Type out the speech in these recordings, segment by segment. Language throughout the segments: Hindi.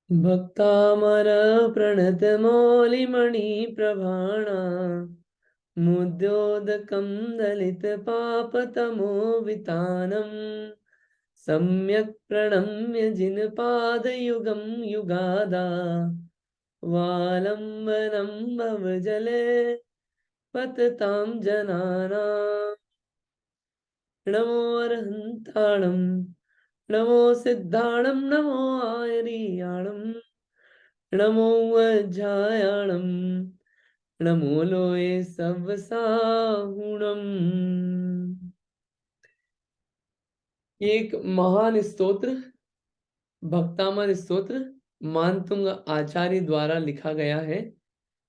भक्तामर प्रणत मौलिमणि प्रभाणा मुद्योदकं दलित पापतमो वितानम् सम्यक् प्रणम्य जिनपादयुगं युगादा वालम्बनं भवजले पततां जनानां। नमो अरहन्ताणं नमो सिद्धाणं नमो आयरियाणं नमो वज्रायाणं नमो लोये सवसाहुणम्। ये एक महान स्तोत्र, भक्तामर स्तोत्र मानतुंग आचार्य द्वारा लिखा गया है।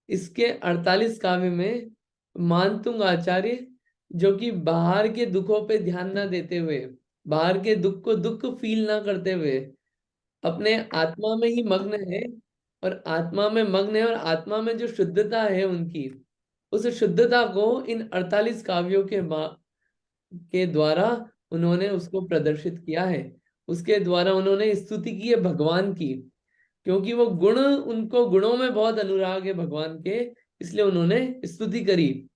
इसके 48 काव्य में मानतुंग आचार्य, जो कि बाहर के दुखों पे ध्यान ना देते हुए, बाहर के दुख को दुख फील ना करते हुए, अपने आत्मा में ही मग्न है, और आत्मा में मग्न है, और आत्मा में जो शुद्धता है उनकी, उस शुद्धता को इन 48 काव्यों के द्वारा उन्होंने उसको प्रदर्शित किया है। उसके द्वारा उन्होंने स्तुति की है भगवान की, क्योंकि वो गुण, उनको गुणों में बहुत अनुराग है भगवान के, इसलिए उन्होंने स्तुति करी।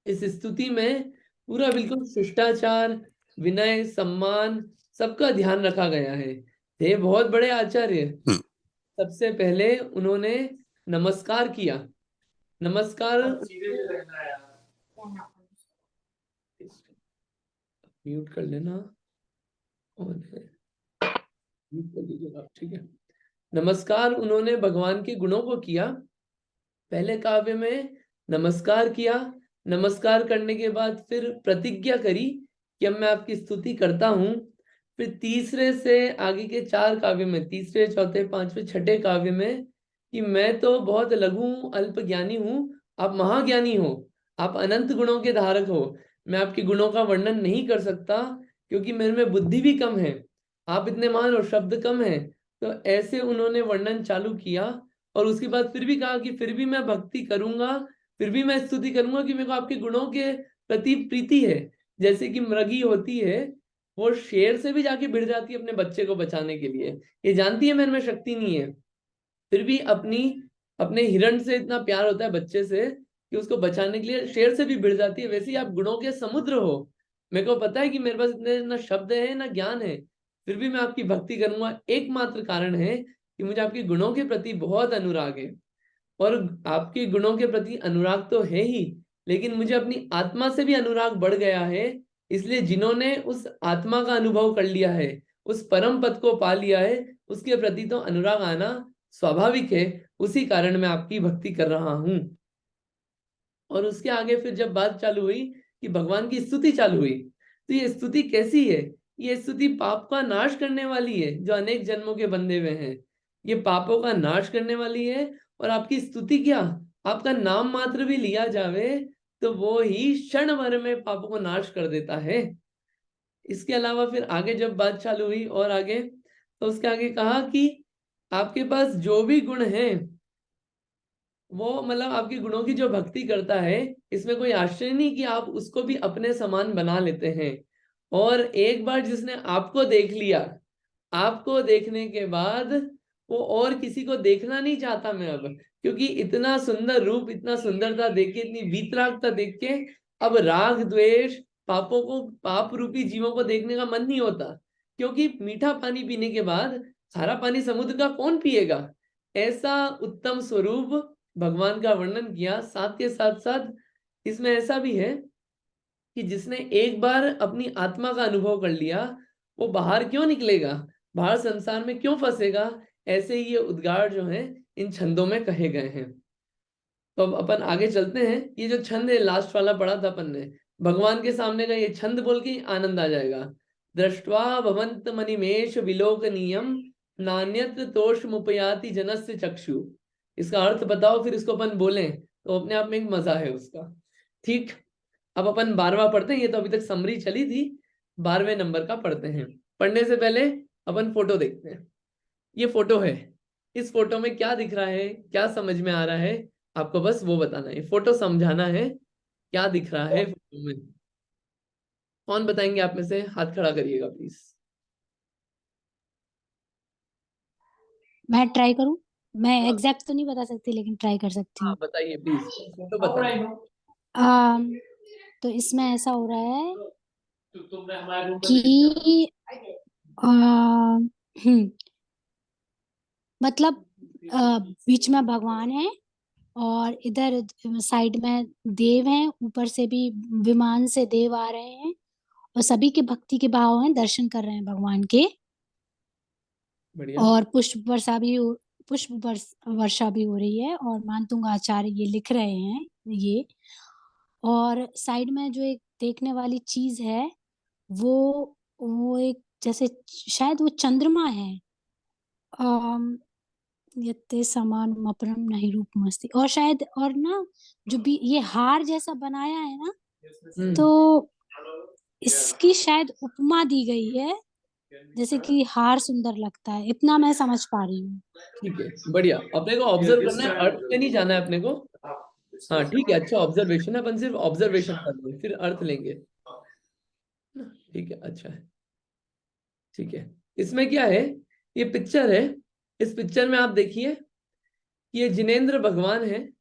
इस स्तुति में पूरा बिल्कुल शिष्टाचार, विनय, सम्मान, सबका ध्यान रखा गया है। ये बहुत बड़े आचार्य। सबसे पहले उन्होंने नमस्कार किया। नमस्कार म्यूट कर लेना, और म्यूट कर लीजिएगा, ठीक है। नमस्कार उन्होंने भगवान के गुणों को किया। पहले काव्य में नमस्कार किया। नमस्कार करने के बाद फिर प्रतिज्ञा करी कि अब मैं आपकी स्तुति करता हूँ। फिर तीसरे से आगे के 4 काव्य में, तीसरे, चौथे, पांचवे, छठे काव्य में, कि मैं तो बहुत लघु अल्प ज्ञानी हूँ, आप महाज्ञानी हो, आप अनंत गुणों के धारक हो, मैं आपके गुणों का वर्णन नहीं कर सकता, क्योंकि मेरे में बुद्धि भी कम है, आप इतने महान और शब्द कम है। तो ऐसे उन्होंने वर्णन चालू किया, और उसके बाद फिर भी कहा कि फिर भी मैं भक्ति करूंगा, फिर भी मैं स्तुति करूंगा, कि मेरे को आपके गुणों के प्रति प्रीति है। जैसे कि मृगी होती है, वो शेर से भी जाके भिड़ जाती है अपने बच्चे को बचाने के लिए, ये जानती है मेरे में शक्ति नहीं है, फिर भी अपने हिरण से इतना प्यार होता है बच्चे से कि उसको बचाने के लिए शेर से भी भिड़ जाती है। वैसे ही आप गुणों के समुद्र हो, मेरे को पता है कि मेरे पास इतने ना शब्द है ना ज्ञान है, फिर भी मैं आपकी भक्ति करूंगा। एकमात्र कारण है कि मुझे आपके गुणों के प्रति बहुत अनुराग है, और आपके गुणों के प्रति अनुराग तो है ही, लेकिन मुझे अपनी आत्मा से भी अनुराग बढ़ गया है। इसलिए जिन्होंने उस आत्मा का अनुभव कर लिया है, उस परम पद को पा लिया है, उसके प्रति तो अनुराग आना स्वाभाविक है। उसी कारण मैं आपकी भक्ति कर रहा हूं। और उसके आगे फिर जब बात चालू हुई कि भगवान की स्तुति चालू हुई, तो ये स्तुति कैसी है? ये स्तुति पाप का नाश करने वाली है, जो अनेक जन्मों के बंधे हुए हैं, ये पापों का नाश करने वाली है। और आपकी स्तुति क्या, आपका नाम मात्र भी लिया जावे तो वो ही क्षण भर में पापों को नाश कर देता है। इसके अलावा फिर आगे जब बात चालू हुई और आगे, तो उसके आगे कहा कि आपके पास जो भी गुण है, वो मतलब आपके गुणों की जो भक्ति करता है, इसमें कोई आश्चर्य नहीं कि आप उसको भी अपने समान बना लेते हैं। और एक बार जिसने आपको देख लिया, आपको देखने के बाद वो और किसी को देखना नहीं चाहता मैं अब, क्योंकि इतना सुंदर रूप, इतना सुंदरता देख के, इतनी वीतरागता देख के, अब राग द्वेष, पापों को, पाप रूपी जीवों को देखने का मन नहीं होता। क्योंकि मीठा पानी पीने के बाद खारा पानी समुद्र का कौन पिएगा? ऐसा उत्तम स्वरूप भगवान का वर्णन किया। साथ के साथ साथ इसमें ऐसा भी है कि जिसने एक बार अपनी आत्मा का अनुभव कर लिया, वो बाहर क्यों निकलेगा, बाहर संसार में क्यों फंसेगा? ऐसे ही ये उद्गार जो हैं इन छंदों में कहे गए हैं। तो अब अपन आगे चलते हैं। ये जो छंद है लास्ट वाला पढ़ा था अपन ने, भगवान के सामने का ये छंद बोल के आनंद आ जाएगा। दृष्ट्वा भवंत मणिमेष विलोकनीयम नान्यत्र तोषमुपयाति जनस्य चक्षु। इसका अर्थ बताओ, फिर इसको अपन बोलें तो अपने आप में एक मजा है उसका। ठीक, अब अपन 12वां पढ़ते हैं। ये तो अभी तक समरी चली थी, 12वें नंबर का पढ़ते हैं। पढ़ने से पहले अपन फोटो देखते हैं। ये फोटो है, इस फोटो में क्या दिख रहा है, क्या समझ में आ रहा है, आपको बस वो बताना है, फोटो समझाना है, क्या दिख रहा है फोटो में। कौन बताएंगे आप में से? हाथ खड़ा करिएगा प्लीज। मैं ट्राई करूं? मैं एग्जैक्ट तो नहीं बता सकती लेकिन ट्राई कर सकती हाँ हूँ। बताइए प्लीज, फोटो बताइए। अम, तो इसमें ऐसा हो रहा है कि हम्म मतलब बीच में भगवान है और इधर साइड में देव हैं, ऊपर से भी विमान से देव आ रहे हैं और सभी के भक्ति के भाव हैं, दर्शन कर रहे हैं भगवान के। बढ़िया। और वर्षा भी हो रही है और मानतुंग आचार्य ये लिख रहे हैं ये। और साइड में जो एक देखने वाली चीज है वो वो एक जैसे शायद वो चंद्रमा है। अम यत्ते समान मपरम नहीं रूप मस्ती, और शायद और ना जो भी ये हार जैसा बनाया है ना, तो इसकी शायद उपमा दी गई है, जैसे कि हार सुंदर लगता है, इतना मैं समझ पा रही हूँ। ठीक है, बढ़िया। अपने को ऑब्जर्व करना है, अर्थ पे नहीं जाना है अपने को। हाँ ठीक है, अच्छा ऑब्जर्वेशन है, अपन सिर्फ ऑब्जर्वेशन कर लेंगे, फिर अर्थ लेंगे। ठीक है, अच्छा है। ठीक है, इसमें क्या है, ये पिक्चर है। इस पिक्चर में आप देखिए, ये जिनेंद्र भगवान है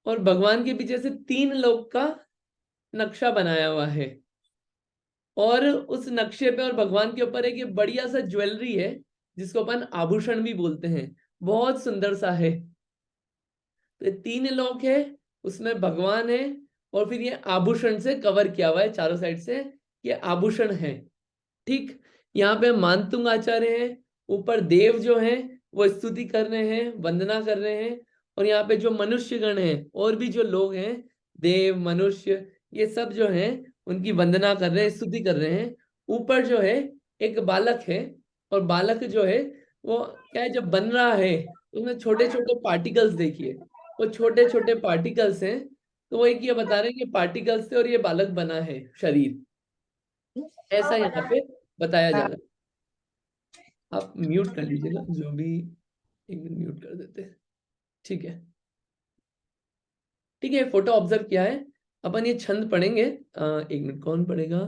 और भगवान के पीछे से 3 लोग का नक्शा बनाया हुआ है। और उस नक्शे पे और भगवान के ऊपर एक ये बढ़िया सा ज्वेलरी है, जिसको अपन आभूषण भी बोलते हैं, बहुत सुंदर सा है। तो ये 3 लोग है, उसमें भगवान है और फिर ये आभूषण से कवर किया हुआ है चारों साइड से, ये आभूषण है। ठीक, यहाँ पे मानतुंग आचार्य हैं, ऊपर देव जो हैं वो स्तुति कर रहे हैं, वंदना कर रहे हैं। और यहाँ पे जो मनुष्यगण हैं और भी जो लोग हैं, देव मनुष्य, ये सब जो हैं उनकी वंदना कर रहे हैं, स्तुति कर रहे हैं। ऊपर जो है एक बालक है, और बालक जो है वो क्या है, जब बन रहा है उसमें छोटे छोटे पार्टिकल्स देखिए, वो छोटे छोटे पार्टिकल्स हैं। तो वो एक ये बता रहे हैं कि पार्टिकल्स से और ये बालक बना है शरीर, ऐसा यहाँ पे बताया जा रहा है। आप म्यूट कर लीजिएगा जो भी, एक मिनट म्यूट कर देते हैं। ठीक है, ठीक है, फोटो ऑब्जर्व किया है। अपन ये छंद पढ़ेंगे। एक मिनट, कौन पढ़ेगा?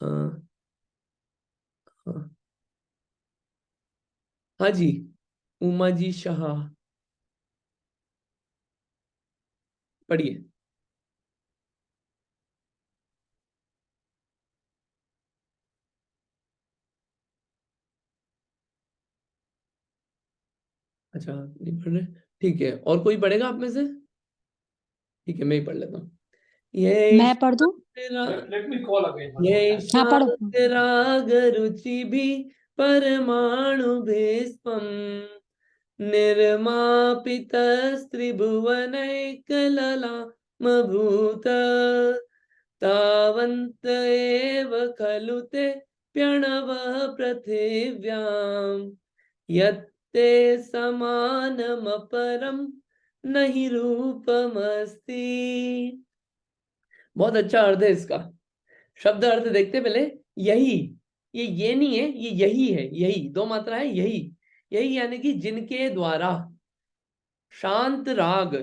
अ, हाँ हाँ जी, उमा जी शाह, पढ़िए। अच्छा नहीं पढ़ रहे, ठीक है, और कोई पढ़ेगा आप में से? ठीक है, मैं ही पढ़ लेता हूँ। ये मैं पढ़ दूं? ये हाँ पढ़ो। शांत राग रुचि भी परमाणु भीष्मम निर्मापितस्त्रिभुवनैकललामभूत तावन्त एव खलु ते प्रणवः पृथिव्याम् यत्ते समानमपरं नहि रूपमस्ति। बहुत अच्छा अर्थ है इसका। शब्द अर्थ देखते पहले। यही, ये नहीं है, ये यही है, यही दो मात्रा है, यही। यही यानी कि जिनके द्वारा शांत राग,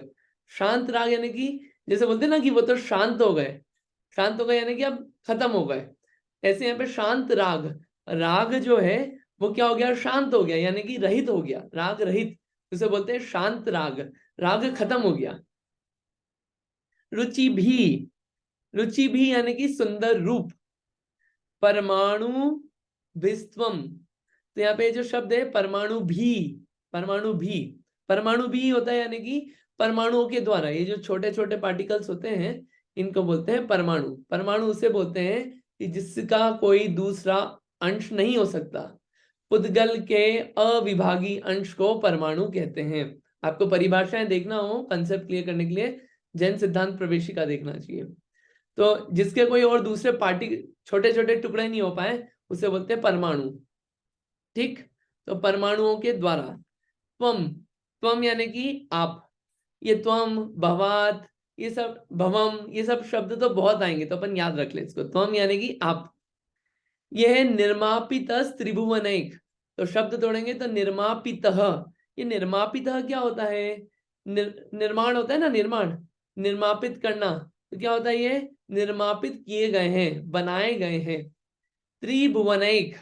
शांत राग यानी कि जैसे बोलते हैं ना कि वो तो शांत हो गए, शांत हो गए यानी कि अब खत्म हो गए। ऐसे यहाँ पे शांत राग, राग जो है वो क्या हो गया, शांत हो गया, यानी कि रहित हो गया, राग रहित, उसे बोलते हैं शांत राग, राग खत्म हो गया। रुचि भी, रुचि भी यानी कि सुंदर रूप। परमाणु विस्त्वम, तो यहाँ पे जो शब्द है परमाणु भी, परमाणु भी, परमाणु भी होता है यानी कि परमाणुओं के द्वारा, ये जो छोटे छोटे पार्टिकल्स होते हैं इनको बोलते हैं परमाणु। परमाणु उसे बोलते हैं कि जिसका कोई दूसरा अंश नहीं हो सकता। पुद्गल के अविभागी अंश को परमाणु कहते हैं। आपको परिभाषाएं देखना हो कंसेप्ट क्लियर करने के लिए, जैन सिद्धांत प्रवेशिका देखना चाहिए। तो जिसके कोई और दूसरे पार्टी छोटे छोटे टुकड़े नहीं हो पाए उसे बोलते हैं परमाणु। ठीक, तो परमाणुओं के द्वारा। त्वम, त्वम यानी कि आप, ये त्वम भवात, ये सब भवम, ये सब शब्द तो बहुत आएंगे, तो अपन याद रख ले इसको। त्वम यानी कि आप। यह है निर्मापित त्रिभुवनैक, तो शब्द तोड़ेंगे तो निर्मापित। ये निर्मापित क्या होता है? निर्माण होता है ना, निर्माण, निर्मापित करना, तो क्या होता है ये? निर्मापित किए गए हैं, बनाए गए हैं। त्रिभुवनैक,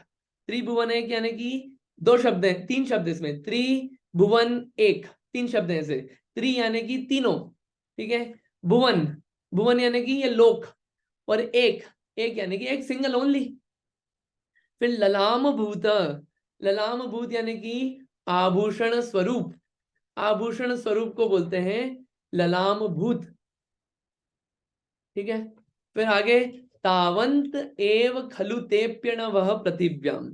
त्रिभुवनैक यानी कि दो शब्द हैं, तीन शब्द इसमें, त्रिभुवन एक, तीन शब्द हैं ऐसे। त्रि यानी कि तीनों, ठीक है, भुवन, भुवन यानी कि ये लोक, और एक, एक यानी कि एक सिंगल ओनली। फिर ललाम भूत, ललाम भूत यानी कि आभूषण स्वरूप, आभूषण स्वरूप को बोलते हैं ललाम भूत, ठीक है। फिर आगे, तावंत एव खलु तेप्यणवः पृथिव्याम,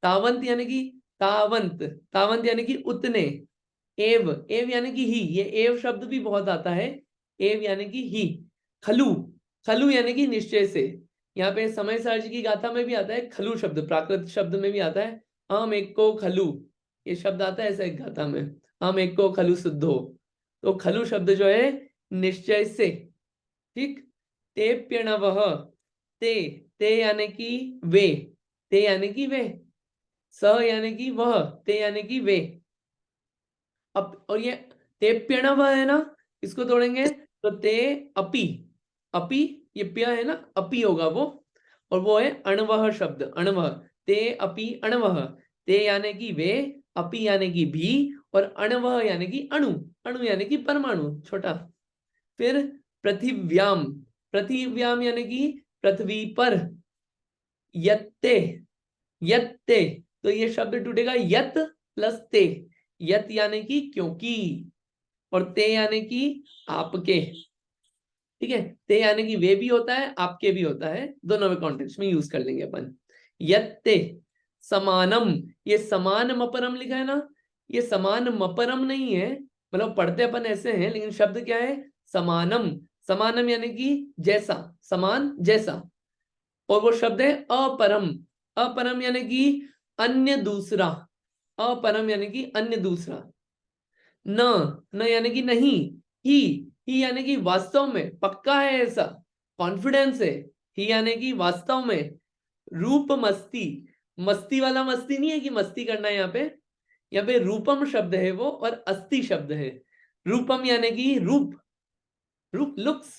तावंत यानी कि तावंत, तावंत यानी कि उतने, एव, एव यानी कि ही, ये एव शब्द भी बहुत आता है, एव यानी कि ही, खलु, खलु यानी कि निश्चय से। यहाँ पे समय सारजी की गाथा में भी आता है खलु शब्द, प्राकृत शब्द में भी आता है, हम एक को खलु, ये शब्द आता है ऐसा एक गाथा में, हम एक को खलु शुद्धो। तो खलु शब्द जो है निश्चय से, ठीक। तेप्यणवः, ते यानी कि वे, ते यानी कि वे, स यानी कि वह, ते यानी कि वे। अब और ये तेप्यणव है ना, इसको तोड़ेंगे तो ते अपि, अपि, ये प्य है ना, अपि होगा वो, और वो है अणवह शब्द, अणवह, ते अपि अणवह, ते यानी कि वे, अपि यानी कि भी, और अणवह यानी कि अणु, अणु यानी कि परमाणु, छोटा। फिर पृथिव्याम, पृथिव्याम यानी कि पृथ्वी पर, यत्ते, यत्ते, तो ये शब्द टूटेगा यत प्लस ते, यत यानी कि क्योंकि, और ते यानी कि आपके, ठीक है। ते यानी कि वे भी होता है, आपके भी होता है, दोनों में कॉन्टेक्स्ट में यूज कर लेंगे अपन। यत्ते समानम, ये समान मपरम लिखा है ना, ये समान मपरम नहीं है, मतलब पढ़ते अपन ऐसे हैं, लेकिन शब्द क्या है, समानम, समानम यानी कि जैसा, समान जैसा, और वो शब्द है अपरम, अपरम यानी कि अन्य दूसरा, अपरम यानी कि अन्य दूसरा। न, न यानी कि नहीं, ही यानी कि वास्तव में, पक्का है ऐसा, कॉन्फिडेंस है, ही यानी कि वास्तव में। रूप मस्ती, मस्ती वाला मस्ती नहीं है कि मस्ती करना है यहाँ पे रूपम शब्द है वो, और अस्ति शब्द है। रूपम यानी कि रूप, रूप लुक्स,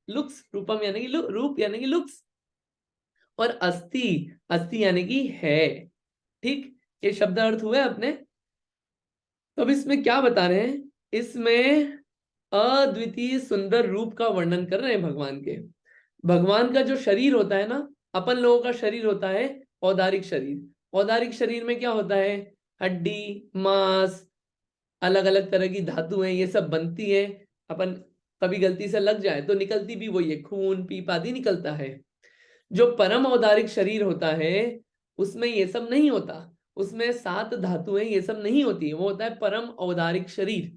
लुक्स, रूपम यानी कि रूप यानी कि लुक्स, और अस्ति, अस्ति यानी कि है, ठीक। ये शब्द अर्थ हुए अपने। तो अब इसमें क्या बता रहे हैं, इसमें अद्वितीय सुंदर रूप का वर्णन कर रहे हैं भगवान के। भगवान का जो शरीर होता है ना, अपन लोगों का शरीर होता है औदारिक शरीर, औदारिक शरीर में क्या होता है, हड्डी, मांस, अलग अलग तरह की धातुएं, ये सब बनती है। अपन कभी गलती से लग जाए तो निकलती भी वही है, खून पीप आदि निकलता है। जो परम औदारिक शरीर होता है उसमें ये सब नहीं होता, उसमें 7 धातुएं ये सब नहीं होती, वो होता है परम औदारिक शरीर।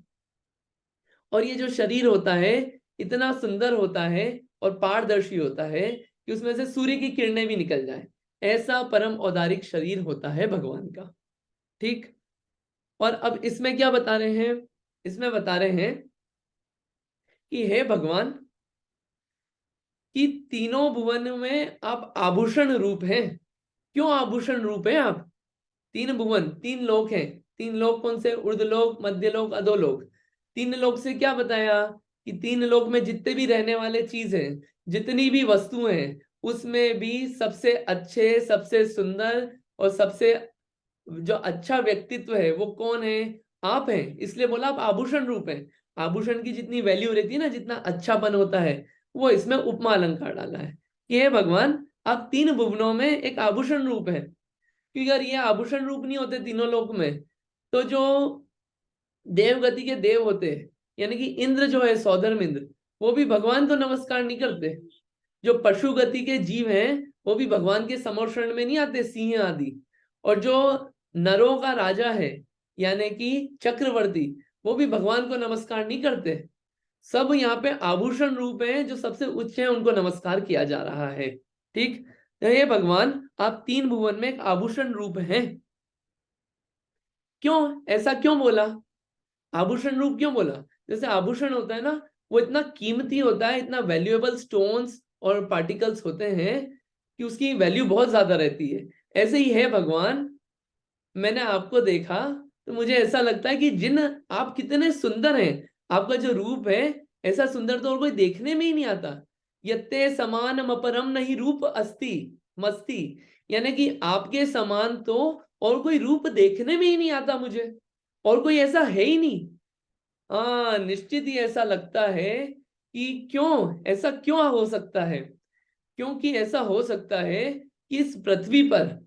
और ये जो शरीर होता है इतना सुंदर होता है और पारदर्शी होता है कि उसमें से सूर्य की किरणें भी निकल जाए, ऐसा परम औदारिक शरीर होता है भगवान का, ठीक। और अब इसमें क्या बता रहे हैं, इसमें बता रहे हैं कि हे भगवान, कि तीनों भुवन में आप आभूषण रूप हैं। क्यों आभूषण रूप है आप? तीन भुवन, तीन लोक हैं। तीन लोक कौन से? ऊर्ध्वलोक, मध्यलोक, अधोलोक। तीन लोक से क्या बताया कि तीन लोक में जितने भी रहने वाले चीज हैं, जितनी भी वस्तुएं हैं, उसमें भी सबसे अच्छे, सबसे सुंदर और सबसे जो अच्छा व्यक्तित्व है वो कौन है? आप हैं। इसलिए बोला आप आभूषण रूप हैं। आभूषण की जितनी वैल्यू रहती है ना, जितना अच्छापन होता है, वो इसमें उपमा अलंकार डाला है कि हे भगवान, आप तीन भुवनों में एक आभूषण रूप है। क्योंकि अगर ये आभूषण रूप नहीं होते तीनों लोक में, तो जो देवगति के देव होते हैं, यानी कि इंद्र जो है, सौधर्म इंद्र, वो भी भगवान को नमस्कार नहीं करते। जो पशु गति के जीव हैं वो भी भगवान के समर्षण में नहीं आते, सिंह आदि। और जो नरों का राजा है यानी कि चक्रवर्ती, वो भी भगवान को नमस्कार नहीं करते। सब यहाँ पे आभूषण रूप है, जो सबसे उच्च है उनको नमस्कार किया जा रहा है, ठीक। तो ये भगवान, आप तीन भुवन में एक आभूषण रूप हैं। क्यों ऐसा क्यों बोला? आभूषण रूप क्यों बोला? जैसे आभूषण होता है ना, वो इतना कीमती होता है, इतना वैल्यूएबल स्टोन्स और पार्टिकल्स होते हैं कि उसकी वैल्यू बहुत ज्यादा रहती है। ऐसे ही है भगवान। मैंने आपको देखा तो मुझे ऐसा लगता है कि जिन आप कितने सुंदर हैं, आपका जो रूप है, ऐसा सुंदर तो और कोई देखने में ही नहीं आता। यत्ते समान मपरम नहीं रूप अस्ति मस्ति, यानी कि आपके समान तो और कोई रूप देखने में ही नहीं आता मुझे, और कोई ऐसा है ही नहीं। हाँ, निश्चित ही ऐसा लगता है कि क्यों, ऐसा क्यों हो सकता है? क्योंकि ऐसा हो सकता है कि इस पृथ्वी पर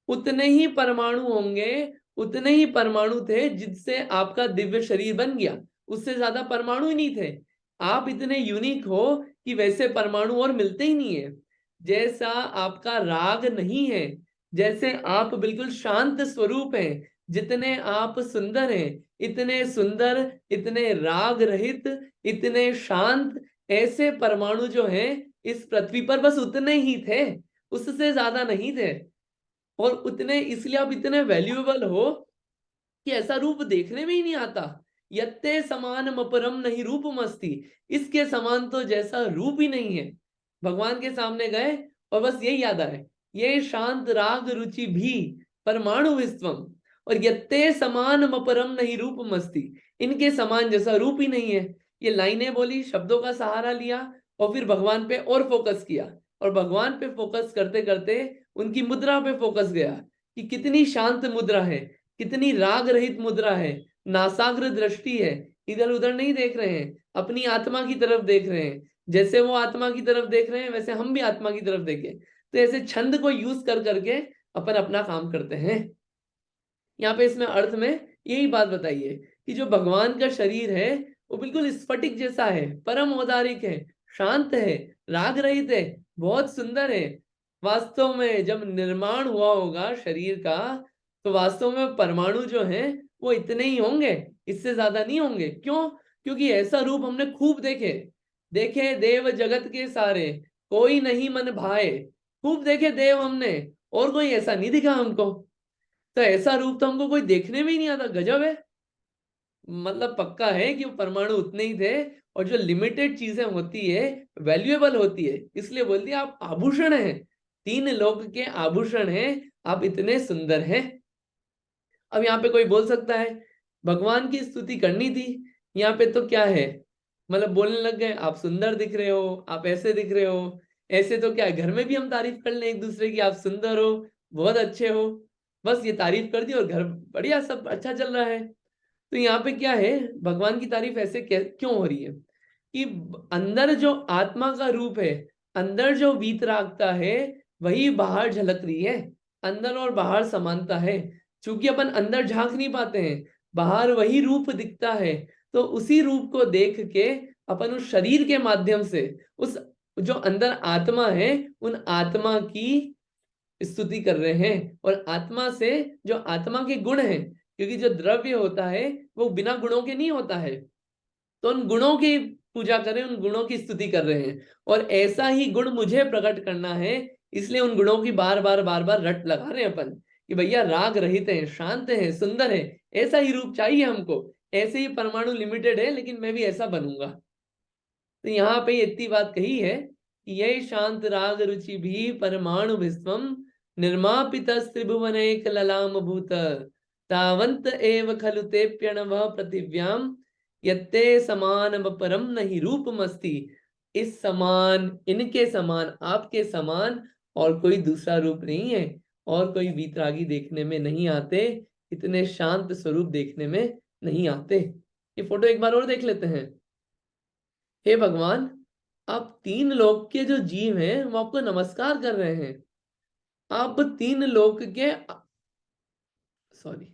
उतने ही परमाणु होंगे, उतने ही परमाणु थे जिससे आपका दिव्य शरीर बन गया, उससे ज्यादा परमाणु ही नहीं थे। आप इतने यूनिक हो कि वैसे परमाणु और मिलते ही नहीं है। जैसा आपका राग नहीं है, जैसे आप बिल्कुल शांत स्वरूप हैं, जितने आप सुंदर हैं, इतने सुंदर, इतने राग रहित, इतने शांत, ऐसे परमाणु जो हैं इस पृथ्वी पर बस उतने ही थे, उससे ज्यादा नहीं थे। और उतने इसलिए आप इतने वैल्यूएबल हो कि ऐसा रूप देखने में ही नहीं आता। यत्ते समान अपरम नहीं रूप मस्ती, इसके समान तो जैसा रूप ही नहीं है। भगवान के सामने गए और बस यही याद आए, ये शांत राग रुचि भी परमाणु विश्वम, और यत्ते समान अपरम नहीं रूप मस्ती, इनके समान जैसा रूप ही नहीं है। ये लाइनें बोली, शब्दों का सहारा लिया और फिर भगवान पे और फोकस किया, और भगवान पे फोकस करते करते उनकी मुद्रा पे फोकस गया कि कितनी शांत मुद्रा है, कितनी राग रहित मुद्रा है, नासाग्र दृष्टि है, इधर उधर नहीं देख रहे हैं, अपनी आत्मा की तरफ देख रहे हैं। जैसे वो आत्मा की तरफ देख रहे हैं वैसे हम भी आत्मा की तरफ देखें। तो ऐसे छंद को यूज कर करके अपन अपना काम करते हैं। यहाँ पे इसमें अर्थ में यही बात बताइए कि जो भगवान का शरीर है वो बिल्कुल स्फटिक जैसा है, परम औदारिक है, शांत है, राग रहित है, बहुत सुंदर है। वास्तव में जब निर्माण हुआ होगा शरीर का, तो वास्तव में परमाणु जो हैं वो इतने ही होंगे, इससे ज्यादा नहीं होंगे। क्यों? क्योंकि ऐसा रूप हमने खूब देखे, देखे देव जगत के सारे, कोई नहीं मन भाए। खूब देखे देव हमने, और कोई ऐसा नहीं दिखा हमको। तो ऐसा रूप तो हमको कोई देखने में ही नहीं आता। गजब है। मतलब पक्का है कि वो परमाणु उतने ही थे, और जो लिमिटेड चीजें होती है वैल्यूएबल होती है, इसलिए बोल दिया आप आभूषण हैं, तीन लोक के आभूषण हैं, आप इतने सुंदर हैं। अब यहाँ पे कोई बोल सकता है भगवान की स्तुति करनी थी, यहाँ पे तो क्या है, मतलब बोलने लग गए आप सुंदर दिख रहे हो, आप ऐसे दिख रहे हो। ऐसे तो क्या है, घर में भी हम तारीफ कर लें एक दूसरे की, आप सुंदर हो, बहुत अच्छे हो, बस ये तारीफ कर दी और घर बढ़िया सब अच्छा चल रहा है। तो यहाँ पे क्या है, भगवान की तारीफ ऐसे क्यों हो रही है कि अंदर जो आत्मा का रूप है, अंदर जो वीतरागता है, वही बाहर झलक रही है। अंदर और बाहर समानता है। क्योंकि अपन अंदर झांक नहीं पाते हैं, बाहर वही रूप दिखता है, तो उसी रूप को देख के अपन उस शरीर के माध्यम से उस जो अंदर आत्मा है, उन आत्मा की स्तुति कर रहे हैं। और आत्मा से जो आत्मा के गुण हैं, क्योंकि जो द्रव्य होता है वो बिना गुणों के नहीं होता है, तो उन गुणों की पूजा करें, उन गुणों की स्तुति कर रहे हैं। और ऐसा ही गुण मुझे प्रकट करना है, इसलिए उन गुणों की बार बार बार बार रट लगा रहे हैं अपन कि भैया राग रहित है, शांत है, सुंदर है, ऐसा ही रूप चाहिए हमको। ऐसे ही परमाणु लिमिटेड है, लेकिन मैं भी ऐसा बनूंगा। तो यहाँ पे इतनी बात कही है कि यही शांत राग रुचि भी परमाणु विश्वम निर्मापित त्रिभुवन एक ललाम भूत तावंत एव खलु ते प्यणव पृथिव्याम यत्ते समान परम नहीं रूप मस्ती। इस समान, इनके समान, आपके समान और कोई दूसरा रूप नहीं है, और कोई वीतरागी देखने में नहीं आते, इतने शांत स्वरूप देखने में नहीं आते। ये फोटो एक बार और देख लेते हैं। हे भगवान, आप तीन लोक के जो जीव हैं वो आपको नमस्कार कर रहे हैं। आप तीन लोक के, सॉरी,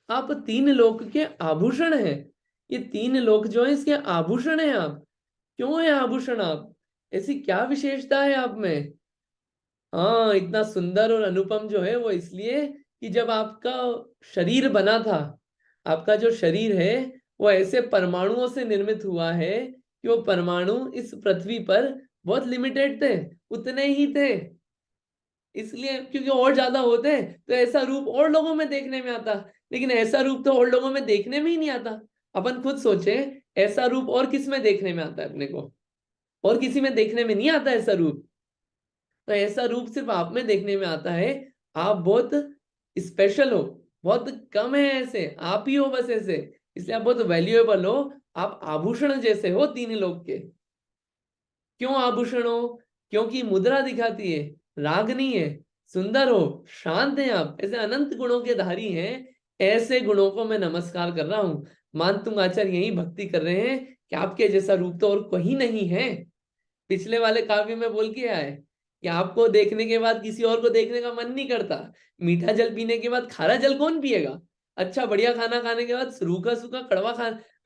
आप तीन लोक के आभूषण हैं। ये तीन लोक जो है इसके आभूषण हैं आप। क्यों है आभूषण आप? ऐसी क्या विशेषता है आप में? हाँ, इतना सुंदर और अनुपम जो है वो इसलिए कि जब आपका शरीर बना था, आपका जो शरीर है वो ऐसे परमाणुओं से निर्मित हुआ है कि वो परमाणु इस पृथ्वी पर बहुत लिमिटेड थे, उतने ही थे। इसलिए क्योंकि और ज्यादा होते तो ऐसा रूप और लोगों में देखने में आता, लेकिन ऐसा रूप तो और लोगों में देखने में ही नहीं आता। अपन खुद सोचे, ऐसा रूप और किस में देखने में आता है अपने को? और किसी में देखने में नहीं आता ऐसा रूप। तो ऐसा रूप सिर्फ आप में देखने में आता है। आप बहुत स्पेशल हो, बहुत कम है ऐसे, आप ही हो बस ऐसे, इसलिए आप बहुत वैल्यूएबल हो। आप आभूषण जैसे हो तीन लोग के। क्यों आभूषण हो? क्योंकि मुद्रा दिखाती है, राग नहीं है, सुंदर हो, शांत हैं आप, ऐसे अनंत गुणों के धारी हैं, ऐसे गुणों को मैं नमस्कार कर रहा हूँ। मानतुंग आचार्य यही भक्ति कर रहे हैं कि आपके जैसा रूप तो और कहीं नहीं है। पिछले वाले काव्य में बोल के आए कि आपको देखने के बाद किसी और को देखने का मन नहीं करता। मीठा जल पीने के बाद खारा जल कौन पिएगा? अच्छा बढ़िया खाना खाने के बाद रूखा सूखा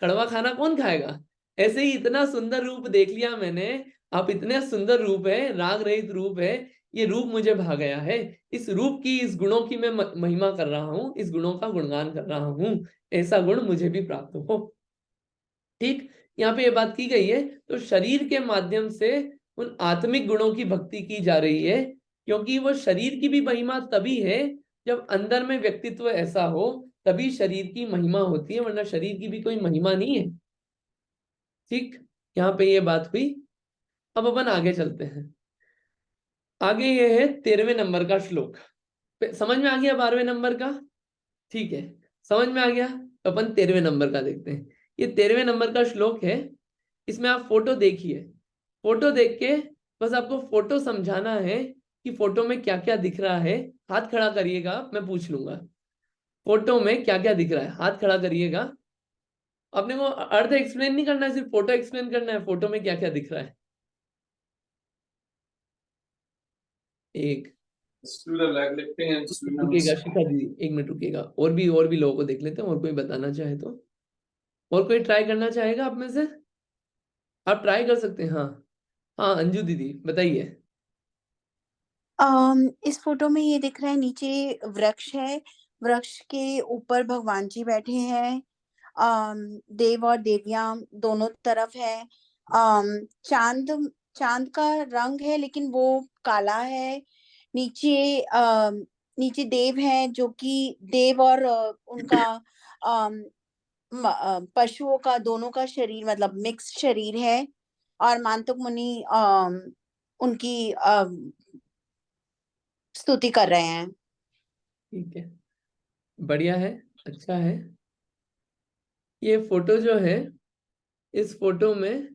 कड़वा खाना कौन खाएगा? ऐसे ही इतना सुंदर रूप देख लिया मैंने। आप इतने सुंदर रूप है, राग रहित रूप है, ये रूप मुझे भा गया है। इस रूप की, इस गुणों की मैं महिमा कर रहा हूँ, इस गुणों का गुणगान कर रहा हूँ। ऐसा गुण मुझे भी प्राप्त हो। ठीक, यहाँ पे ये बात की गई है। तो शरीर के माध्यम से उन आत्मिक गुणों की भक्ति की जा रही है, क्योंकि वो शरीर की भी महिमा तभी है जब अंदर में व्यक्तित्व ऐसा हो, तभी शरीर की महिमा होती है, वरना शरीर की भी कोई महिमा नहीं है। ठीक, यहाँ पे ये बात हुई। अब अपन आगे चलते हैं। आगे ये है 13वें नंबर का श्लोक। समझ में आ गया 12वें नंबर का? ठीक है, समझ में आ गया। तो अपन 13वें नंबर का देखते हैं। ये 13वें नंबर का श्लोक है। इसमें आप फोटो देखिए। फोटो देख के बस आपको फोटो समझाना है कि फोटो में क्या क्या दिख रहा है। हाथ खड़ा करिएगा, मैं पूछ लूंगा फोटो में क्या क्या दिख रहा है। हाथ खड़ा करिएगा। आपने वो अर्थ एक्सप्लेन नहीं करना है, सिर्फ फोटो एक्सप्लेन करना है। फोटो में क्या क्या दिख रहा है? एक रुकिएगा शिखा दीदी, 1 मिनट रुकिएगा। और भी लोगों को देख लेते हैं, और कोई बताना चाहे तो। और कोई ट्राई करना चाहेगा आप में से? आप ट्राई कर सकते हैं। हाँ हाँ, अंजू दीदी बताइए। इस फोटो में ये दिख रहा है, नीचे वृक्ष है, वृक्ष के ऊपर भगवान जी बैठे हैं। देव और देवियां दोनों तरफ है। चांद चांद का रंग है लेकिन वो काला है। नीचे नीचे देव है, जो कि देव और उनका पशुओं का दोनों का शरीर, मतलब मिक्स शरीर है। और मांतुक मुनि उनकी स्तुति कर रहे हैं। ठीक है, बढ़िया है, अच्छा है। ये फोटो जो है, इस फोटो में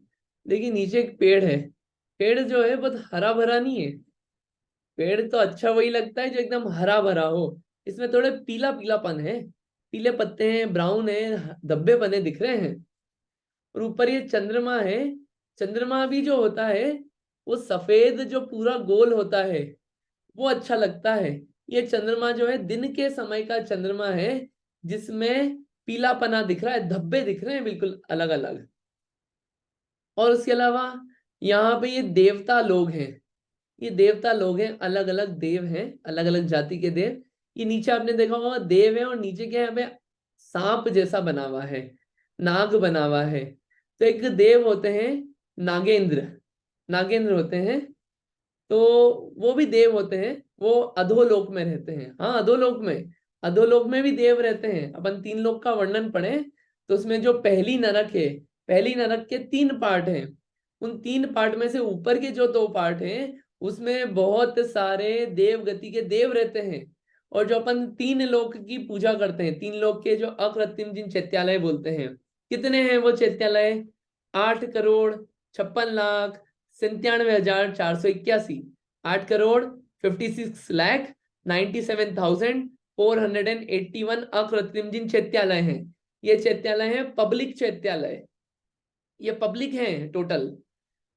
देखिए नीचे एक पेड़ है। पेड़ जो है बहुत हरा भरा नहीं है। पेड़ तो अच्छा वही लगता है जो एकदम हरा भरा हो। इसमें थोड़े पीला पीलापन है, पीले पत्ते हैं, ब्राउन है, धब्बे बने दिख रहे हैं। और ऊपर ये चंद्रमा है। चंद्रमा भी जो होता है वो सफेद जो पूरा गोल होता है, वो अच्छा लगता है। ये चंद्रमा जो है दिन के समय का चंद्रमा है, जिसमें पीलापना दिख रहा है, धब्बे दिख रहे हैं बिल्कुल अलग अलग। और उसके अलावा यहाँ पे ये देवता लोग हैं। ये देवता लोग हैं, अलग अलग देव हैं, अलग अलग जाति के देव। ये नीचे आपने देखा होगा देव है, और नीचे क्या है, यहाँ पे सांप जैसा बना हुआ है, नाग बना हुआ है। तो एक देव होते हैं नागेंद्र, नागेंद्र होते हैं। तो वो भी देव होते हैं, वो अधोलोक में रहते हैं। हाँ, अधोलोक में, अधोलोक में भी देव रहते हैं। अपन 3 लोक का वर्णन पढ़े तो उसमें जो पहली नरक है, पहली नरक के 3 पार्ट हैं। उन 3 पार्ट में से ऊपर के जो 2 पार्ट हैं, उसमें बहुत सारे देव गति के देव रहते हैं। और जो अपन 3 लोक की पूजा करते हैं, 3 लोक के जो अकृत्रिम जिन चैत्यालय बोलते हैं, कितने हैं वो चैत्यालय? 8,56,97,481। 8,56,97,481 अकृत्रिम जिन चैत्यालय हैं। ये चैत्यालय हैं पब्लिक चैत्यालय, ये पब्लिक हैं टोटल।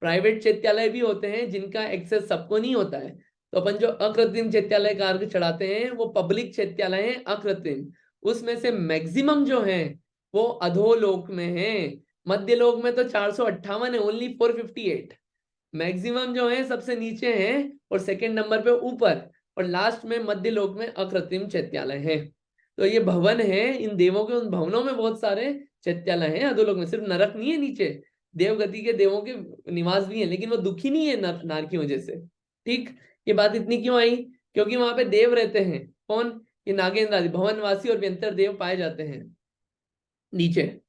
प्राइवेट चैत्यालय भी होते हैं जिनका एक्सेस सबको नहीं होता है। तो अपन जो अकृत्रिम चैत्यालय का अर्घ चढ़ाते हैं वो पब्लिक चैत्यालय हैं अकृत्रिम। उसमें से मैक्सिमम जो है वो अधोलोक में है। मध्य लोक में तो 458 है, ओनली 458। मैक्सिमम जो है सबसे नीचे है, और सेकंड नंबर पे ऊपर, और लास्ट में मध्य लोक में अकृत्रिम चैत्यालय है। तो ये भवन है इन देवों के, उन भवनों में बहुत सारे चैत्यालय हैं अधोलोक में। सिर्फ नरक नहीं है नीचे, देवगति के देवों के निवास भी है, लेकिन वो दुखी नहीं है नार की वजह से। ठीक, ये बात इतनी क्यों आई? क्योंकि वहां पे देव रहते हैं। कौन? ये नागेंद्र आदि भवनवासी और व्यंतर देव पाए जाते हैं नीचे।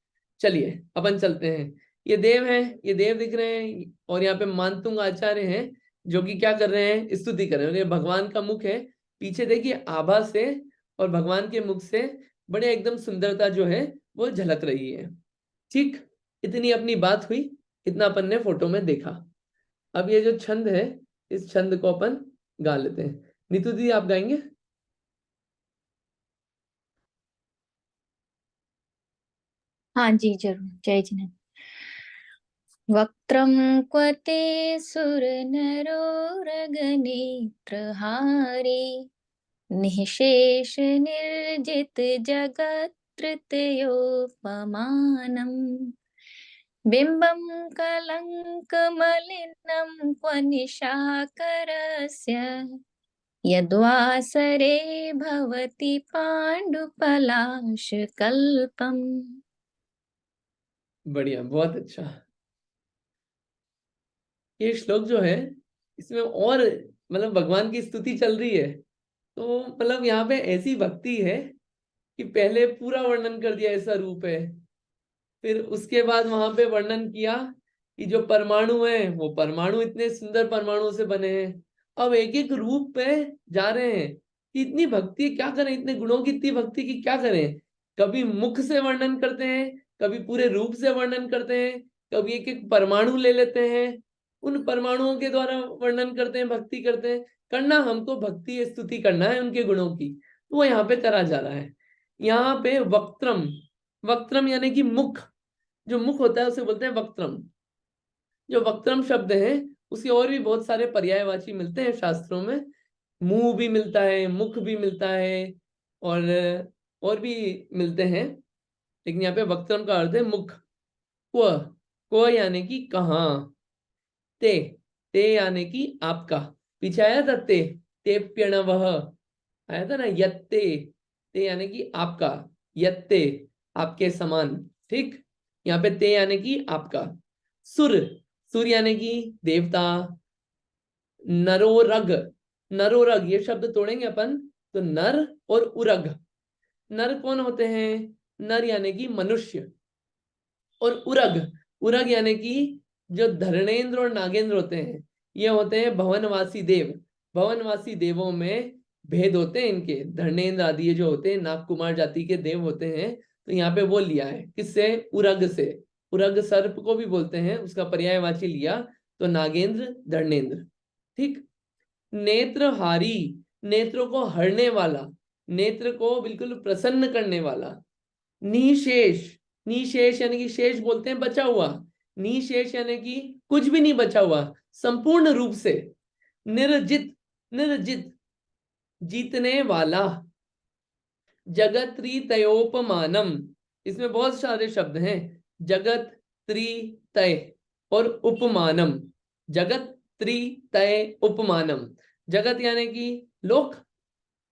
चलिए अपन चलते हैं। ये देव हैं, ये देव दिख रहे हैं, और यहाँ पे मानतुंग आचार्य हैं जो कि क्या कर रहे हैं? स्तुति कर रहे हैं। ये भगवान का मुख है, पीछे देखिए आभा से और भगवान के मुख से बड़े एकदम सुंदरता जो है वो झलक रही है। ठीक, इतनी अपनी बात हुई, इतना अपन ने फोटो में देखा। अब ये जो छंद है, इस छंद को अपन गा लेते हैं। नीतू दीदी आप गाएंगे? हाँ जी जरूर। जय जिनेन्द्र। वक्त्रं क्वते सुरनरोरगनेत्रहारी निःशेष निर्जित जगत्तृतयोपमानम् बिम्बं कलङ्कमलिनं क्व निशाकरस्य यद्वासरे भवति पाण्डुपलाशकल्पम्। बढ़िया, बहुत अच्छा। ये श्लोक जो है इसमें और मतलब भगवान की स्तुति चल रही है, तो मतलब यहाँ पे ऐसी भक्ति है कि पहले पूरा वर्णन कर दिया ऐसा रूप है, फिर उसके बाद वहां पे वर्णन किया कि जो परमाणु है वो परमाणु इतने सुंदर परमाणुओं से बने हैं। अब एक एक रूप पे जा रहे हैं कि इतनी भक्ति क्या करें, इतने गुणों की इतनी भक्ति की क्या करें। कभी मुख से वर्णन करते हैं, कभी पूरे रूप से वर्णन करते हैं, कभी एक एक परमाणु ले लेते हैं, उन परमाणुओं के द्वारा वर्णन करते हैं, भक्ति करते हैं। करना हमको भक्ति स्तुति करना है उनके गुणों की, तो वो यहाँ पे करा जा रहा है। यहाँ पे वक्त्रम, वक्त्रम यानी कि मुख, जो मुख होता है उसे बोलते हैं वक्त्रम। जो वक्त्रम शब्द है उसके और भी बहुत सारे पर्यायवाची मिलते हैं शास्त्रों में। मुंह भी मिलता है, मुख भी मिलता है, और भी मिलते हैं, लेकिन यहाँ पे वक्त्रम का अर्थ है मुख। क्व यानी कि कहाँ, ते, ते यानी कि आपका। पीछे आया था ते प्यणवः, आया था ना यत्ते, ते यानी कि आपका, यत्ते आपके समान, ठीक। यहाँ पे ते यानी कि आपका। सुर, सुर यानी कि देवता। नरोरग, नरोरग ये शब्द तोड़ेंगे अपन तो नर और उरग। नर कौन होते हैं? नर यानी कि मनुष्य, और उरग, उरग यानी कि जो धरणेन्द्र और नागेंद्र होते हैं, ये होते हैं भवनवासी देव। भवनवासी देवों में भेद होते हैं इनके, धरणेन्द्र आदि ये जो होते हैं नागकुमार जाति के देव होते हैं। तो यहाँ पे वो लिया है किससे? उरग से। उरग सर्प को भी बोलते हैं, उसका पर्यायवाची लिया तो नागेंद्र धरणेन्द्र, ठीक। नेत्रहारी, नेत्रों को हरने वाला, नेत्र को बिल्कुल प्रसन्न करने वाला। निशेष, निशेष यानी कि शेष बोलते हैं बचा हुआ, निशेष यानी कि कुछ भी नहीं बचा हुआ, संपूर्ण रूप से। निर्जित, निर्जित जीतने वाला। जगत त्रितयोपमानम, इसमें बहुत सारे शब्द हैं, जगत त्रितय और उपमानम। जगत त्रितय उपमानम, जगत यानी कि लोक,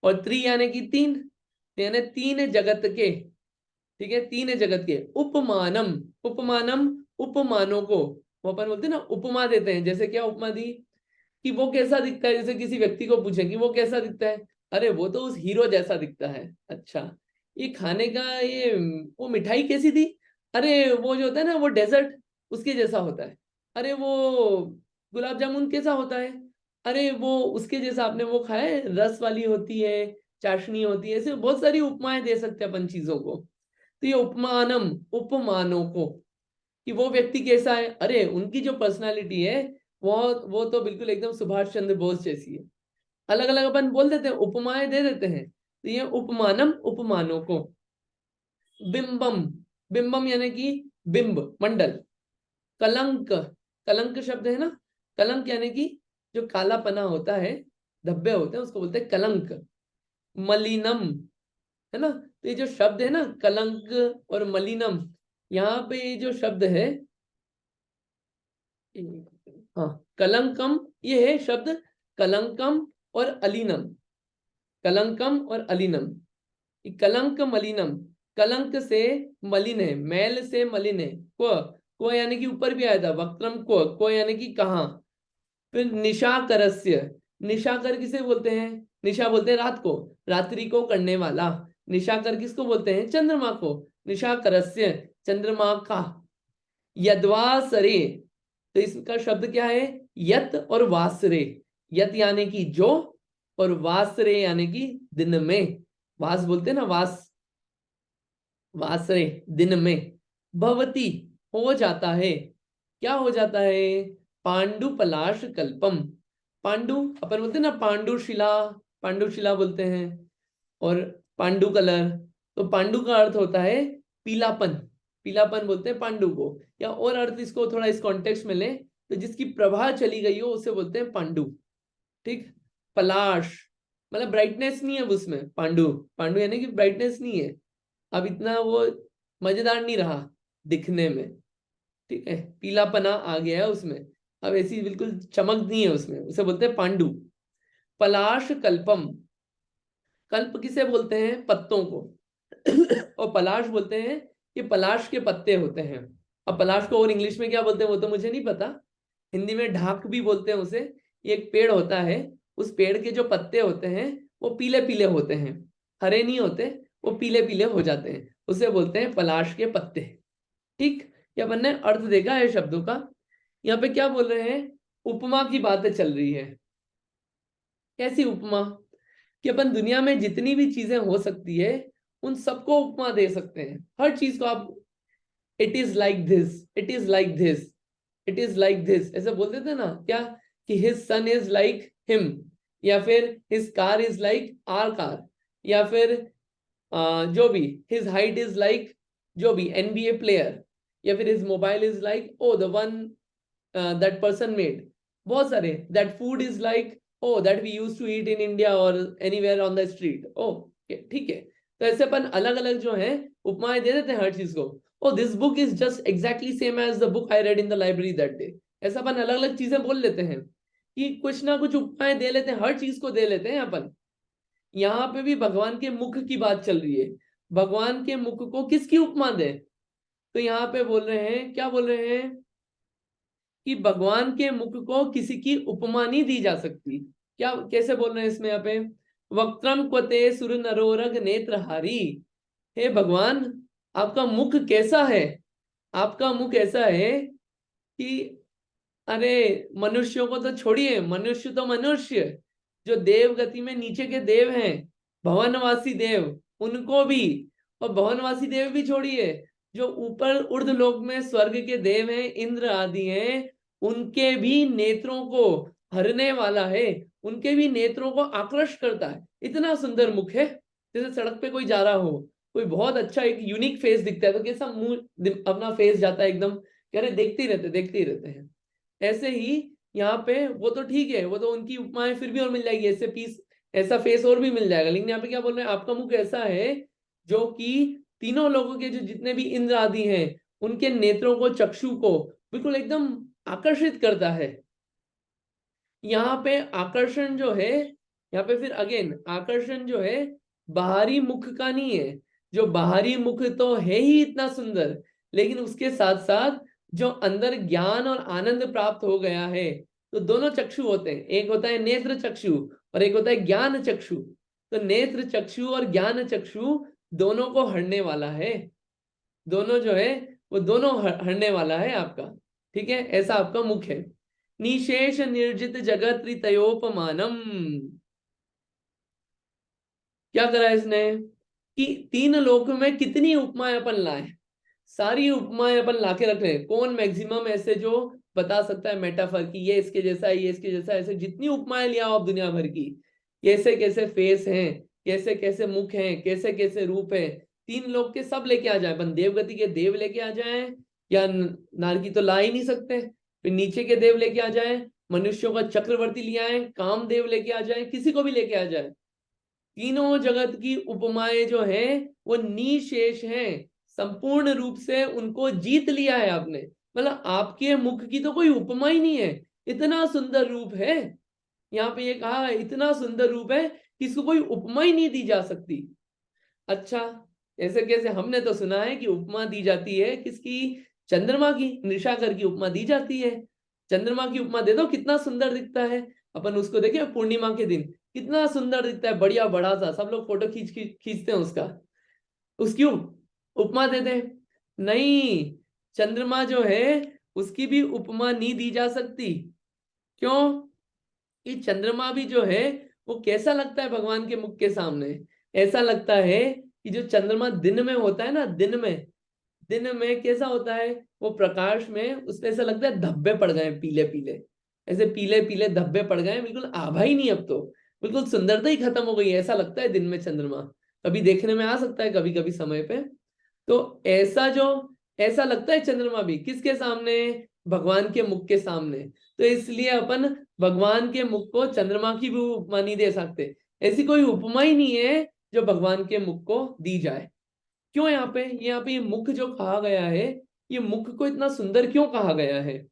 और त्रि यानी कि तीन, यानी तीन जगत के, ठीक है, तीन जगत के। उपमानम, उपमानम उपमानों को, वो अपन बोलते हैं ना उपमा देते हैं। जैसे क्या उपमा दी कि वो कैसा दिखता है, जैसे किसी व्यक्ति को पूछें कि वो कैसा दिखता है, अरे वो तो उस हीरो जैसा दिखता है। अच्छा, ये खाने का ये वो मिठाई कैसी थी, अरे वो जो होता है ना वो डेजर्ट उसके जैसा होता है। अरे वो गुलाब जामुन कैसा होता है, अरे वो उसके जैसा, आपने वो खाया है, रस वाली होती है, चाशनी होती है। ऐसे बहुत सारी उपमाएं दे सकते हैं अपन चीजों को। तो ये उपमानम, उपमानों को, कि वो व्यक्ति कैसा है, अरे उनकी जो पर्सनालिटी है वो तो बिल्कुल एकदम सुभाष चंद्र बोस जैसी है। अलग अलग अपन बोल देते हैं, उपमाएं दे देते हैं। तो ये उपमानम उपमानों को। बिंबम, बिंबम यानी कि बिंब मंडल। कलंक, कलंक शब्द है ना, कलंक यानी कि जो कालापना होता है, धब्बे होते हैं, उसको बोलते हैं कलंक। मलिनम, है ना। तो ये जो शब्द है ना कलंक और मलिनम, यहाँ पे ये जो शब्द है, हाँ कलंकम, ये है शब्द कलंकम और अलीनम। कलंकम और अलीनम, कलंक मलिनम, कलंक से मलिन है, मैल से मलिन है। को यानी कि ऊपर भी आया था वक्त्रम, को यानी कि कहाँ। फिर निशाकरस्य, निशाकर किसे बोलते हैं? निशा बोलते हैं रात को, रात्रि को करने वाला। निशाकर किसको बोलते हैं? चंद्रमा को। निशाकरस्य, चंद्रमा का। यद्वासरे, तो इसका शब्द क्या है? यत और वासरे। यत यानी कि जो, और वासरे यानी कि दिन में। वास बोलते हैं ना, वास, वासरे दिन में। भवती हो जाता है, क्या हो जाता है? पांडु पलाश कल्पम। पांडु अपन बोलते हैं ना, पांडु शिला, पांडुशिला बोलते हैं, और पांडु कलर, तो पांडु का अर्थ होता है पीलापन, पीलापन बोलते हैं पांडु को। या और अर्थ इसको थोड़ा इस कॉन्टेक्स्ट में ले तो जिसकी प्रभा चली गई हो उसे बोलते हैं पांडु। ठीक, पलाश मतलब ब्राइटनेस नहीं है अब उसमें, पांडु, पांडु यानी कि ब्राइटनेस नहीं है, अब इतना वो मजेदार नहीं रहा दिखने में। ठीक है, पीलापना आ गया है उसमें, अब ऐसी बिल्कुल चमक नहीं है उसमें, उसे बोलते हैं पांडु। पलाश कल्पम, कल्प किसे बोलते हैं? पत्तों को और पलाश बोलते हैं कि पलाश के पत्ते होते हैं। अब पलाश को और इंग्लिश में क्या बोलते हैं वो तो मुझे नहीं पता, हिंदी में ढाक भी बोलते हैं उसे। ये एक पेड़ होता है, उस पेड़ के जो पत्ते होते हैं वो पीले पीले होते हैं, हरे नहीं होते, वो पीले पीले हो जाते हैं, उसे बोलते हैं पलाश के पत्ते। ठीक, ये अपन ने अर्थ देखा है शब्दों का। यहाँ पे क्या बोल रहे हैं? उपमा की बातें चल रही है। कैसी उपमा? कि अपन दुनिया में जितनी भी चीजें हो सकती है उन सबको उपमा दे सकते हैं, हर चीज को आप it is like this, it is like this, it is like this ऐसे बोलते थे ना क्या, कि his son is like him, या फिर his car is like our car, या फिर जो भी हिज हाइट इज लाइक जो भी NBA प्लेयर, या फिर his mobile is like oh the one that person made, बहुत सारे, that food is like oh that we used to eat in India or anywhere on the street। ठीक है, तो ऐसे अपन अलग अलग जो है उपमाएं दे देते हैं हर चीज को। oh this book is just exactly same as the book I read in the library that day। ऐसा अपन अलग अलग चीजें बोल लेते हैं कि कुछ ना कुछ उपमाएं दे लेते हैं, हर चीज को दे लेते हैं अपन। यहाँ पे भी भगवान के मुख की बात चल रही है, भगवान के मुख को किसकी उपमा दे? तो यहाँ पे बोल रहे हैं, क्या बोल रहे हैं कि भगवान के मुख को किसी की उपमा नहीं दी जा सकती। क्या, कैसे बोल रहे हैं इसमें? यहाँ पे वक्त्रम क्वते सुर नरोरग नेत्रहारी, हे भगवान आपका मुख कैसा है? आपका मुख ऐसा है कि अरे मनुष्यों को तो छोड़िए, मनुष्य तो मनुष्य, जो देव गति में नीचे के देव हैं, भवनवासी देव, उनको भी, और भवनवासी देव भी छोड़िए, जो ऊपर उर्ध लोक में स्वर्ग के देव हैं, इंद्र आदि हैं, उनके भी नेत्रों को हरने वाला है, उनके भी नेत्रों को आकर्ष करता है। इतना सुंदर मुख है, जैसे सड़क पे कोई जा रहा हो, कोई बहुत अच्छा एक यूनिक फेस दिखता है तो कैसा मुंह अपना फेस जाता है एकदम, कह रहे देखते ही रहते हैं। ऐसे ही यहाँ पे वो तो ठीक है, वो तो उनकी उपमाएं फिर भी और मिल जाएगी, ऐसे पीस ऐसा फेस और भी मिल जाएगा, लेकिन यहाँ पे क्या बोल रहे हैं? आपका मुख ऐसा है जो कि तीनों लोगों के जो जितने भी इंद्र आदि हैं उनके नेत्रों को, चक्षु को बिल्कुल एकदम आकर्षित करता है। यहाँ पे आकर्षण जो है, यहाँ पे फिर अगेन आकर्षण जो है बाहरी मुख का नहीं है, जो बाहरी मुख तो है ही इतना सुंदर, लेकिन उसके साथ साथ जो अंदर ज्ञान और आनंद प्राप्त हो गया है, तो दोनों चक्षु होते हैं, एक होता है नेत्र चक्षु और एक होता है ज्ञान चक्षु। तो नेत्र चक्षु और ज्ञान चक्षु दोनों को हरने वाला है, दोनों जो है वो दोनों हरने वाला है आपका। ठीक है, ऐसा आपका मुख है। निशेष निर्जित जगत त्रितयोपमानम, क्या करा इसने कि तीन लोक में कितनी उपमाएं अपन लाए, सारी उपमाएं अपन लाके रख रहे हैं। कौन मैक्सिमम ऐसे जो बता सकता है मेटाफर की ये इसके जैसा है, ये इसके जैसा है, ऐसे जितनी उपमाएं लिया आप दुनिया भर की, कैसे कैसे फेस हैं, कैसे कैसे मुख हैं, कैसे कैसे रूप है, तीन लोग के सब लेके आ जाए। अपन देवगति के देव लेके आ जाए, या नारकी तो ला ही नहीं सकते, फिर नीचे के देव लेके आ जाए, मनुष्यों का चक्रवर्ती लिया है, काम देव लेके आ जाए, किसी को भी लेके आ जाए, तीनों जगत की उपमाएं जो है वो निशेष हैं, संपूर्ण रूप से उनको जीत लिया है आपने। मतलब आपके मुख की तो कोई उपमा ही नहीं है, इतना सुंदर रूप है। यहाँ पे ये कहा है इतना सुंदर रूप है कि इसको कोई उपमा ही नहीं दी जा सकती। अच्छा, ऐसे कैसे? हमने तो सुना है कि उपमा दी जाती है किसकी? चंद्रमा की, निशाकर की उपमा दी जाती है। चंद्रमा की उपमा दे दो, कितना सुंदर दिखता है। अपन उसको देखे पूर्णिमा के दिन, कितना सुंदर दिखता है, बढ़िया बड़ा सा, सब लोग फोटो खींचते हैं उसका, उसकी उपमा दे दे। नहीं, चंद्रमा जो है उसकी भी उपमा नहीं दी जा सकती। क्यों? कि चंद्रमा भी जो है वो कैसा लगता है भगवान के मुख के सामने? ऐसा लगता है कि जो चंद्रमा दिन में होता है ना, दिन में कैसा होता है वो प्रकाश में, उसमें ऐसा लगता है धब्बे पड़ गए पीले पीले, ऐसे पीले पीले धब्बे पड़ गए, बिल्कुल आभा ही नहीं अब तो। बिल्कुल सुंदरता ही खत्म हो गई है, ऐसा लगता है दिन में चंद्रमा कभी देखने में आ सकता है कभी कभी समय पे। तो ऐसा लगता है चंद्रमा भी किसके सामने, भगवान के मुख के सामने। तो इसलिए अपन भगवान के मुख को चंद्रमा की भी उपमा नहीं दे सकते, ऐसी कोई उपमा ही नहीं है जो भगवान के मुख को दी जाए। क्यों यहाँ पे ये मुख जो कहा गया है, ये मुख को इतना सुंदर क्यों कहा गया है?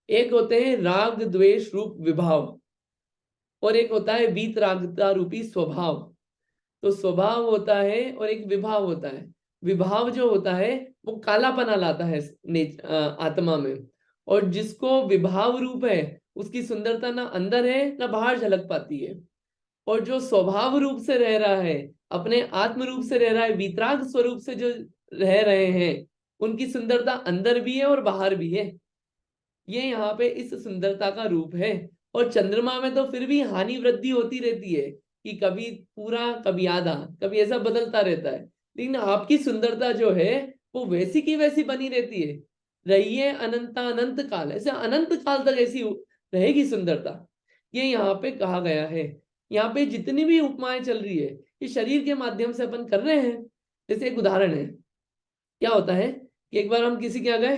एक होते हैं राग द्वेष रूप विभाव, और एक होता है वीतरागता रूपी स्वभाव। तो स्वभाव होता है और एक विभाव होता है। विभाव जो होता है वो कालापना लाता है आत्मा में, और जिसको विभाव रूप है उसकी सुंदरता ना अंदर है ना बाहर झलक पाती है। और जो स्वभाव रूप से रह रहा है, अपने आत्म रूप से रह रहा है, वीतराग स्वरूप से जो रह रहे हैं, उनकी सुंदरता अंदर भी है और बाहर भी है। ये यहाँ पे इस सुंदरता का रूप है। और चंद्रमा में तो फिर भी हानि वृद्धि होती रहती है कि कभी पूरा कभी आधा, कभी ऐसा बदलता रहता है, लेकिन आपकी सुंदरता जो है वो वैसी की वैसी बनी रहती है। रही है अनंत काल, ऐसे अनंत काल तक ऐसी रहेगी सुंदरता। ये यहाँ पे कहा गया है। यहाँ पे जितनी भी उपमाएं चल रही है ये शरीर के माध्यम से अपन कर रहे हैं। जैसे एक उदाहरण है, क्या होता है कि एक बार हम किसी के यहाँ गए,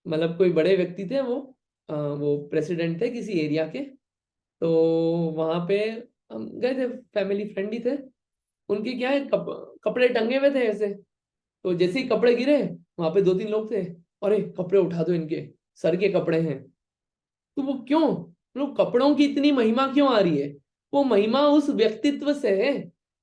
मतलब कोई बड़े व्यक्ति थे, वो प्रेसिडेंट थे किसी एरिया के। तो वहां पे हम गए थे, फैमिली फ्रेंड ही थे। उनके क्या है कपड़े टंगे हुए थे ऐसे। तो जैसे ही कपड़े गिरे, वहां पे 2-3 लोग थे, अरे कपड़े उठा दो, इनके सर के कपड़े हैं। तो वो क्यों, लोग कपड़ों की इतनी महिमा क्यों आ रही है? वो महिमा उस व्यक्तित्व से है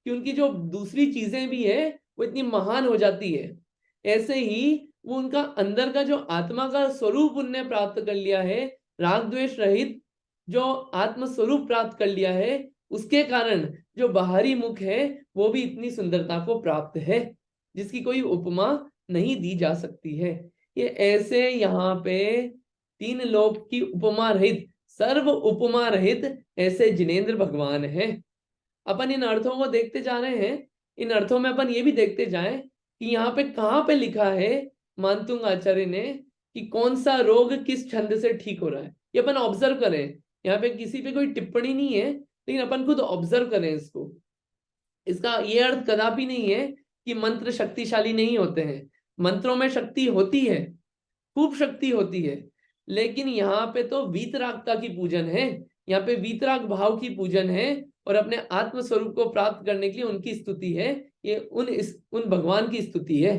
कि उनकी जो दूसरी चीजें भी है वो इतनी महान हो जाती है। ऐसे ही वो उनका अंदर का जो आत्मा का स्वरूप उनने प्राप्त कर लिया है, राग द्वेष रहित जो आत्म स्वरूप प्राप्त कर लिया है, उसके कारण जो बाहरी मुख है वो भी इतनी सुंदरता को प्राप्त है जिसकी कोई उपमा नहीं दी जा सकती है। ये ऐसे यहाँ पे 3 लोक की उपमा रहित, सर्व उपमा रहित ऐसे जिनेंद्र भगवान है। अपन इन अर्थों को देखते जा रहे हैं। इन अर्थों में अपन ये भी देखते जाएं कि यहाँ पे कहाँ पे लिखा है मानतुंग आचार्य ने कि कौन सा रोग किस छंद से ठीक हो रहा है। ये अपन ऑब्जर्व करें, यहाँ पे किसी पे कोई टिप्पणी नहीं है, लेकिन अपन खुद ऑब्जर्व करें इसको। इसका ये अर्थ कदापि नहीं है कि मंत्र शक्तिशाली नहीं होते हैं। मंत्रों में शक्ति होती है, खूब शक्ति होती है, लेकिन यहाँ पे तो वीतरागता की पूजन है। यहाँ पे वीतराग भाव की पूजन है और अपने आत्म स्वरूप को प्राप्त करने के लिए उनकी स्तुति है। ये उन भगवान की स्तुति है।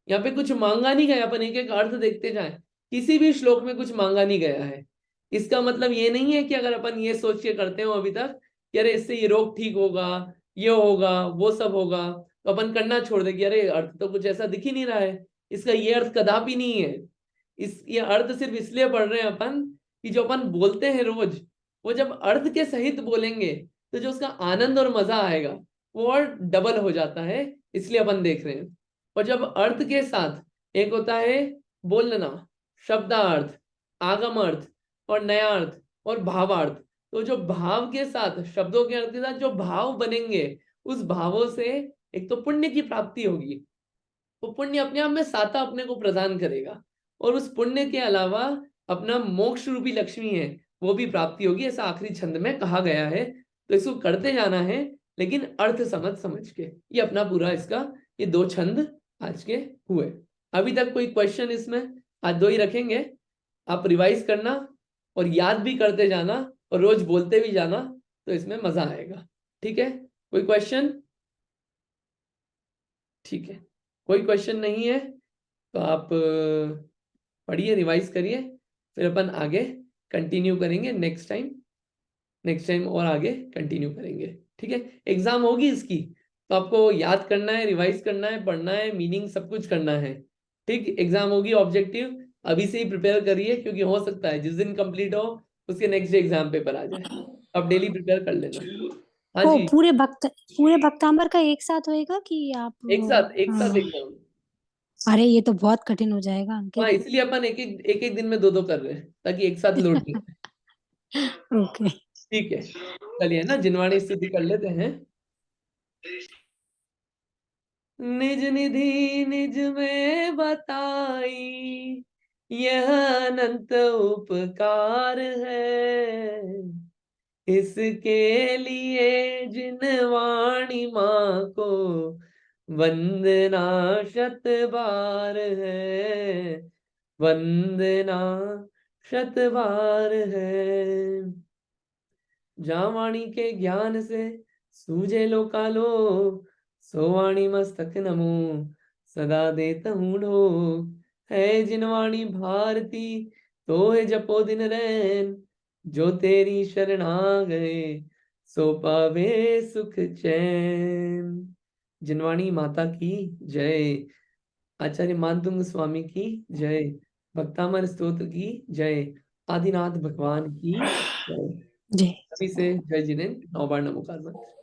यहाँ पे कुछ मांगा नहीं गया। अपन एक एक अर्थ देखते जाएं, किसी भी श्लोक में कुछ मांगा नहीं गया है। इसका मतलब ये नहीं है कि अगर अपन ये सोच के करते हो अभी तक कि अरे इससे ये रोग ठीक होगा, ये होगा, वो सब होगा, तो अपन करना छोड़ दे कि अरे अर्थ तो कुछ ऐसा दिख ही नहीं रहा है। इसका ये अर्थ कदापि नहीं है। ये अर्थ सिर्फ इसलिए पढ़ रहे हैं अपन कि जो अपन बोलते हैं रोज, वो जब अर्थ के सहित बोलेंगे तो जो उसका आनंद और मजा आएगा वो और डबल हो जाता है। इसलिए अपन देख रहे हैं। और जब अर्थ के साथ एक होता है बोलना, शब्दार्थ, आगम अर्थ और नया अर्थ और भावार्थ, तो जो भाव के साथ, शब्दों के अर्थ के साथ जो भाव बनेंगे, उस भावों से एक तो पुण्य की प्राप्ति होगी। वो पुण्य अपने आप में साता अपने को प्रदान करेगा, और उस पुण्य के अलावा अपना मोक्ष रूपी लक्ष्मी है वो भी प्राप्ति होगी, ऐसा आखिरी छंद में कहा गया है। तो इसको करते जाना है, लेकिन अर्थ समझ समझ के। ये अपना पूरा इसका ये 2 छंद आज के हुए। अभी तक कोई क्वेश्चन इसमें? आज 2 ही रखेंगे। आप रिवाइज करना और याद भी करते जाना और रोज बोलते भी जाना, तो इसमें मजा आएगा। ठीक है, कोई क्वेश्चन? ठीक है, कोई क्वेश्चन नहीं है तो आप पढ़िए, रिवाइज करिए, फिर अपन आगे कंटिन्यू करेंगे नेक्स्ट टाइम और आगे कंटिन्यू करेंगे। ठीक है, एग्जाम होगी इसकी, तो आपको याद करना है, रिवाइज करना है, पढ़ना है, मीनिंग सब कुछ करना है। ठीक, एग्जाम होगी ऑब्जेक्टिव, अभी से ही प्रिपेयर करिए, क्योंकि हो सकता है जिस दिन कंप्लीट हो उसके नेक्स्ट डे एग्जाम पेपर आ जाए। अब डेली प्रिपेयर कर लेना। हाँ वो जी, पूरे भक्तांबर का एक साथ होएगा कि आप एक साथ हाँ। एग्जाम। अरे ये तो बहुत कठिन हो जाएगा हाँ, अंकित। इसलिए अपन एक एक दिन में 2-2 कर रहे हैं ताकि एक साथ लोड नहीं हो। ओके। ठीक है, चलिए ना जिनवाणी स्तुति कर लेते हैं। निज निधि निज में बताई, यह अनंत उपकार है। इसके लिए जिनवाणी माँ को वंदना शत बार है, वंदना शत बार है। जहाँ वाणी के ज्ञान से सूझे लोकालो, सो वाणी मस्तक नमो सदा देता हूँ ढोक। है जिनवाणी भारती तो है जपो दिन रैन, जो तेरी शरण आ गए सो पावे सुख चैन। जिनवाणी माता की जय, आचार्य मानतुंग स्वामी की जय, भक्तामर स्तोत्र की जय, आदिनाथ भगवान की जय। जय सभी से जय जिनेन्द्र, 9 बार नमोकार मंत्र।